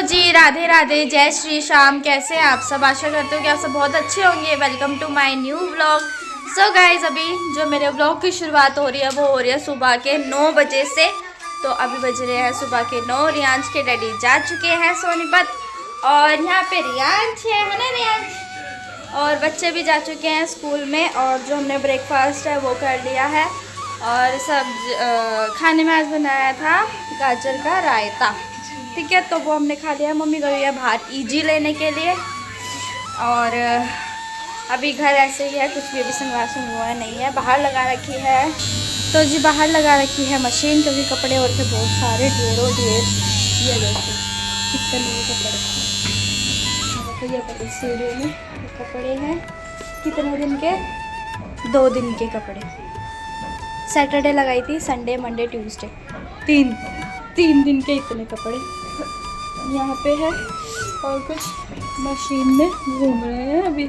जी राधे राधे, जय श्री श्याम। कैसे हैं आप सब? आशा करते हो कि आप सब बहुत अच्छे होंगे। Welcome to my new vlog. So guys, अभी जो मेरे व्लॉग की शुरुआत हो रही है वो हो रही है सुबह के 9 बजे से। तो अभी बज रहे हैं सुबह के 9। रियांश के डैडी जा चुके हैं सोनीपत और यहाँ पे रियांश है ना रियांश, और बच्चे भी जा चुके हैं स्कूल में। और जो हमने ब्रेकफास्ट है वो कर लिया है। और सब खाने में आज बनाया था गाजर का रायता, ठीक है। तो वो हमने खा लिया। मम्मी गई है बाहर ईजी लेने के लिए। और अभी घर ऐसे ही है, कुछ भी अभी संगवासन हुआ नहीं है। बाहर लगा रखी है, तो जी बाहर लगा रखी है मशीन, क्योंकि कपड़े और थे बहुत सारे, ढेरों ढेर। ये देखो कितने कपड़े, ये पता सीढ़ी में कपड़े हैं। कितने दिन के? 2 दिन के कपड़े। सैटरडे लगाई थी, संडे मंडे ट्यूसडे, तीन दिन के इतने कपड़े यहाँ पे है। और कुछ मशीन में घूम रहे हैं अभी।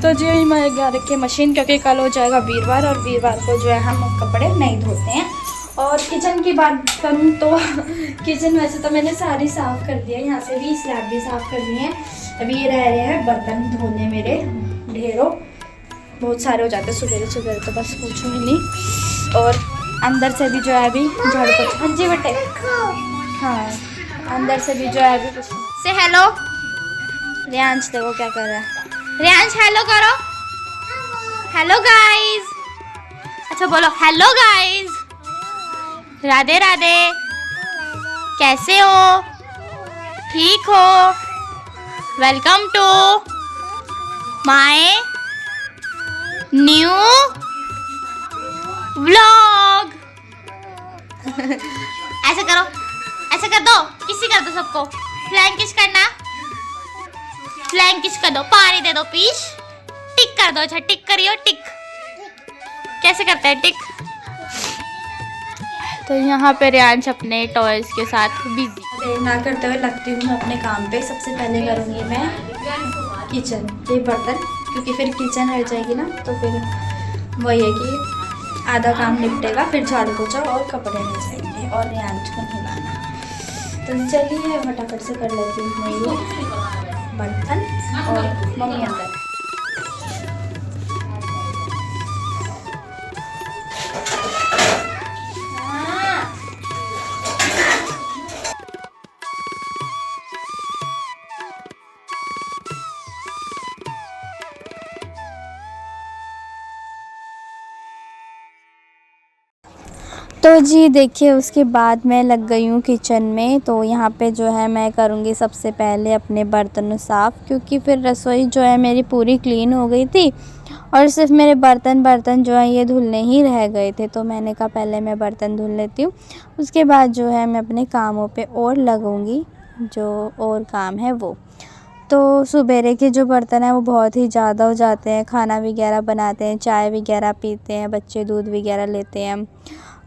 तो जो ही मैं लगा रखी है मशीन, क्योंकि कल हो जाएगा वीरवार, और वीरवार को जो है हम कपड़े नहीं धोते हैं। और किचन की बात करूँ तो किचन वैसे तो मैंने सारी साफ़ कर दिया, यहाँ से भी स्लैब भी साफ़ कर दिए हैं। अभी ये रह रहे हैं बर्तन धोने, मेरे ढेरों बहुत सारे हो जाते सवेरे सवेरे, तो बस पूछो ही नहीं। और अंदर से भी जो है अभी झाड़ू पोछा। हाँ जी बेटे, हाँ अंदर से भी जो है अभी कुछ से। हेलो रियांश, देखो क्या कर रहा है रियांश। हेलो करो, हेलो गाइस। अच्छा बोलो हेलो गाइस। राधे राधे, कैसे हो? ठीक हो? Welcome to my new vlog. ऐसे करो, ऐसे कर दो, किसी कर दो सबको। फ्लैंक किस करना, फ्लैंक किस कर दो, पानी दे दो पीस। टिक कर दो, अच्छा टिक करियो, टिक कैसे करते हैं टिक। तो यहाँ पे रियांश अपने टॉयज के साथ बिजी ना करते हुए लगती हूँ मैं अपने काम पे। सबसे पहले करूँगी मैं किचन ये बर्तन, क्योंकि फिर किचन रह जाएगी ना, तो फिर वही है कि आधा काम निपटेगा, फिर झाड़ू पोछा और कपड़े रह जाएंगे और रियांश को नहलाना। तो चलिए फटाफट से कर लेती हूँ मैं ये बर्तन। और मम्मी अंदर है। तो जी देखिए, उसके बाद मैं लग गई हूँ किचन में। तो यहाँ पे जो है मैं करूँगी सबसे पहले अपने बर्तनों साफ़, क्योंकि फिर रसोई जो है मेरी पूरी क्लीन हो गई थी और सिर्फ मेरे बर्तन जो है ये धुलने ही रह गए थे। तो मैंने कहा पहले मैं बर्तन धुल लेती हूँ, उसके बाद जो है मैं अपने कामों पे और लगूँगी, जो और काम है वो। तो सुबेरे के जो बर्तन हैं वो बहुत ही ज़्यादा हो जाते हैं। खाना वगैरह बनाते हैं, चाय वगैरह पीते हैं, बच्चे दूध वगैरह लेते हैं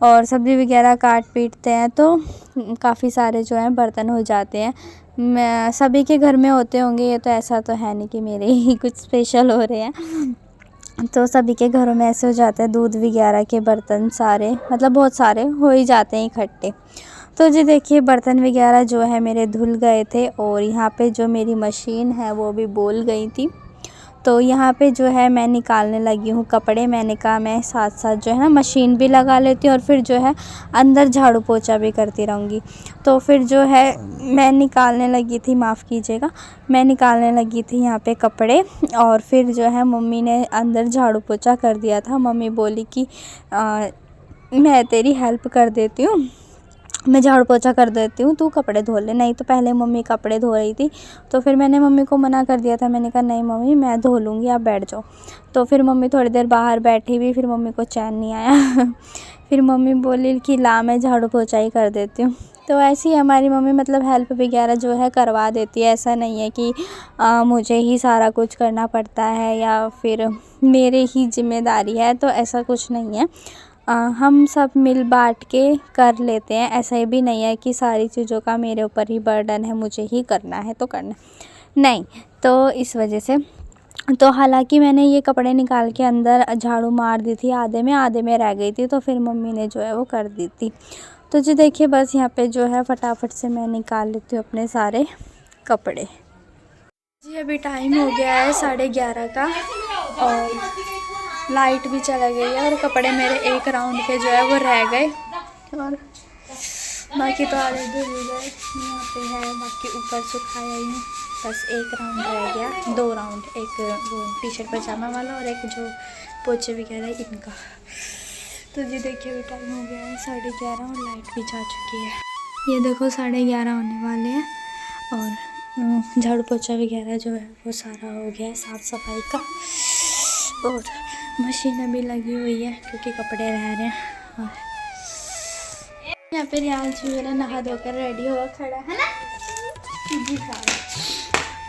और सब्ज़ी वगैरह काट पीटते हैं, तो काफ़ी सारे जो हैं बर्तन हो जाते हैं। मैं सभी के घर में होते होंगे, ये तो ऐसा तो है नहीं कि मेरे ही कुछ स्पेशल हो रहे हैं। तो सभी के घरों में ऐसे हो जाते हैं, दूध वगैरह के बर्तन सारे, मतलब बहुत सारे हो ही जाते हैं इकट्ठे। तो जी देखिए, बर्तन वगैरह जो है मेरे धुल गए थे और यहाँ पे जो मेरी मशीन है वो भी बोल गई थी। तो यहाँ पे जो है मैं निकालने लगी हूँ कपड़े। मैंने कहा मैं साथ साथ जो है ना मशीन भी लगा लेती हूँ और फिर जो है अंदर झाड़ू पोछा भी करती रहूँगी। तो फिर जो है मैं निकालने लगी थी, माफ़ कीजिएगा, मैं निकालने लगी थी यहाँ पे कपड़े। और फिर जो है मम्मी ने अंदर झाड़ू पोछा कर दिया था। मम्मी बोली कि मैं तेरी हेल्प कर देती हूँ, मैं झाड़ू पोछा कर देती हूँ, तू कपड़े धो ले। नहीं तो पहले मम्मी कपड़े धो रही थी, तो फिर मैंने मम्मी को मना कर दिया था। मैंने कहा नहीं मम्मी मैं धो लूँगी, आप बैठ जाओ। तो फिर मम्मी थोड़ी देर बाहर बैठी हुई, फिर मम्मी को चैन नहीं आया। फिर मम्मी बोली कि ला मैं झाड़ू पोछा ही कर देती हूँ। तो ऐसी ही हमारी मम्मी मतलब हेल्प वगैरह जो है करवा देती है। ऐसा नहीं है कि मुझे ही सारा कुछ करना पड़ता है या फिर मेरे ही जिम्मेदारी है, तो ऐसा कुछ नहीं है। हम सब मिल बांट के कर लेते हैं। ऐसा ही भी नहीं है कि सारी चीज़ों का मेरे ऊपर ही बर्डन है, मुझे ही करना है तो करना नहीं। तो इस वजह से तो हालांकि मैंने ये कपड़े निकाल के अंदर झाड़ू मार दी थी, आधे में रह गई थी, तो फिर मम्मी ने जो है वो कर दी थी। तो जी देखिए बस यहाँ पे जो है फटाफट से मैं निकाल लेती हूँ अपने सारे कपड़े। जी अभी टाइम हो गया है 11:30 का और लाइट भी चला गई है और कपड़े मेरे एक राउंड के जो है वो रह गए और बाकी तो आधे धुल गए। यहाँ पे है, बाकी ऊपर सुखाया ही, बस एक राउंड रह गया, 2 राउंड, एक वो टी शर्ट पजामा वाला और एक जो पोछे वगैरह इनका। तो जी देखिए अभी टाइम हो गया है 11:30 और लाइट भी जा चुकी है। ये देखो 11:30 होने वाले हैं और झाड़ू पोछा वगैरह जो है वो सारा हो गया है, साफ़ सफाई का, और मशीन भी लगी हुई है क्योंकि कपड़े रह रहे हैं। और यहाँ पे रियांश वगैरह नहा धोकर रेडी हुआ खड़ा है ना जी सारा।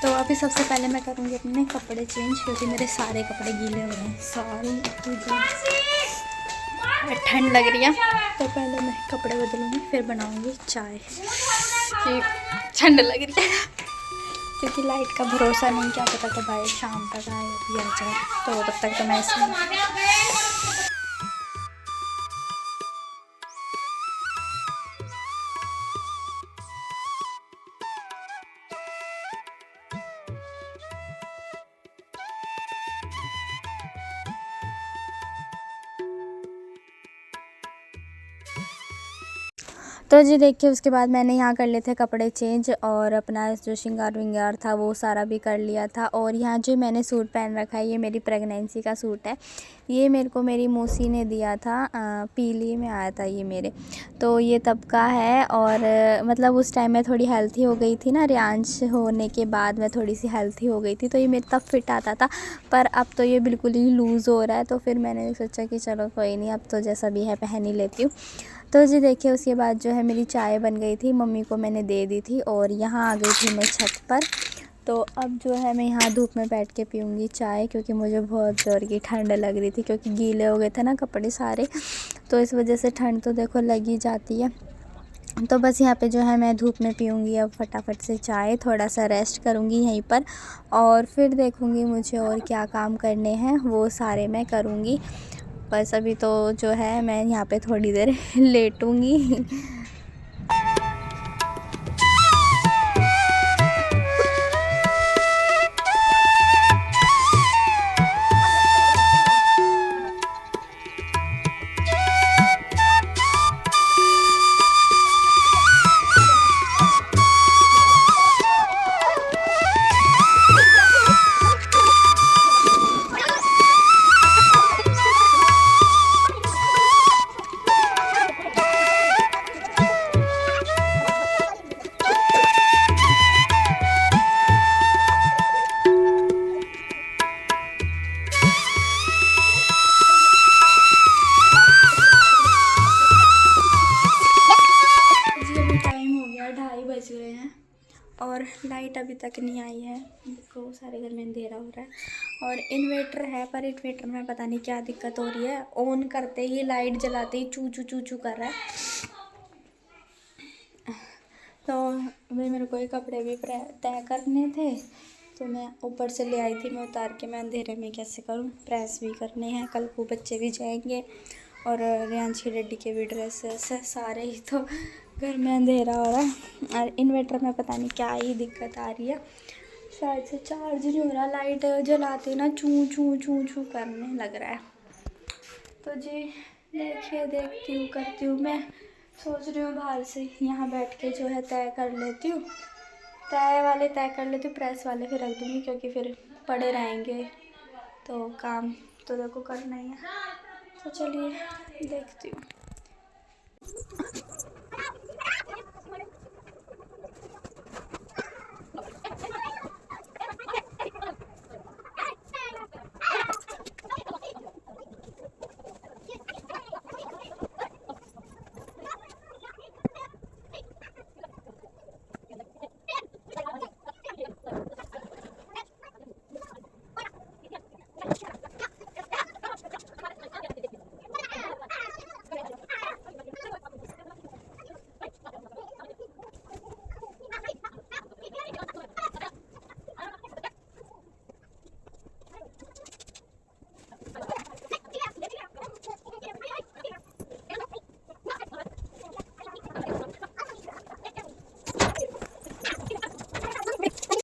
तो अभी सबसे पहले मैं करूँगी अपने कपड़े चेंज क्योंकि मेरे सारे कपड़े गीले हो गए हैं, सारे ठंड लग रही है। तो पहले मैं कपड़े बदलूँगी फिर बनाऊँगी चाय, ठंड लग रही है क्योंकि लाइट का भरोसा नहीं, क्या पता कब आए, शाम तक आए या जाए, तो तब तक तो मैं ऐसे। तो जी देखिए उसके बाद मैंने यहाँ कर लिए थे कपड़े चेंज और अपना जो श्रृंगार विंगार था वो सारा भी कर लिया था। और यहाँ जो मैंने सूट पहन रखा है ये मेरी प्रेगनेंसी का सूट है, ये मेरे को मेरी मौसी ने दिया था, पीली में आया था ये मेरे, तो ये तब का है। और मतलब उस टाइम मैं थोड़ी हेल्थी हो गई थी ना, रियांश होने के बाद मैं थोड़ी सी हेल्थी हो गई थी, तो ये मेरे तब फिट आता था, पर अब तो ये बिल्कुल ही लूज़ हो रहा है। तो फिर मैंने सोचा कि चलो कोई नहीं, अब तो जैसा भी है पहन ही लेती हूँ। तो जी देखिए उसके बाद जो है मेरी चाय बन गई थी, मम्मी को मैंने दे दी थी और यहाँ आ गई थी मैं छत पर। तो अब जो है मैं यहाँ धूप में बैठ के पीऊँगी चाय क्योंकि मुझे बहुत ज़ोर की ठंड लग रही थी क्योंकि गीले हो गए थे ना कपड़े सारे, तो इस वजह से ठंड तो देखो लग ही जाती है। तो बस यहाँ पे जो है मैं धूप में पीऊँगी अब फटाफट से चाय, थोड़ा सा रेस्ट करूँगी यहीं पर और फिर देखूँगी मुझे और क्या काम करने हैं वो सारे मैं करूँगी। बस अभी तो जो है मैं यहाँ पे थोड़ी देर लेटूँगी। और लाइट अभी तक नहीं आई है, देखो सारे घर में अंधेरा हो रहा है और इन्वर्टर है पर इन्वर्टर में पता नहीं क्या दिक्कत हो रही है, ऑन करते ही लाइट जलाते ही चू चू चू चू कर रहा है। तो अभी मेरे को ये कपड़े भी तय करने थे तो मैं ऊपर से ले आई थी, मैं उतार के मैं अंधेरे में कैसे करूं, प्रेस भी करने हैं, कल को बच्चे भी जाएंगे और रियांश की डैडी के भी ड्रेसेस है सारे ही, तो घर में अंधेरा हो रहा है और इन्वर्टर में पता नहीं क्या ही दिक्कत आ रही है, शायद से चार्ज नहीं हो रहा, लाइट जलाते ना चू चू चू चू करने लग रहा है। तो जी देखिए देखती हूँ करती हूँ, मैं सोच रही हूँ बाहर से यहाँ बैठ के जो है तय कर लेती हूँ, तय वाले तय कर लेती हूँ, प्रेस वाले फिर रख दूँगी क्योंकि फिर पड़े रहेंगे तो काम तो देखो करना ही है। तो चलिए देखती हूँ।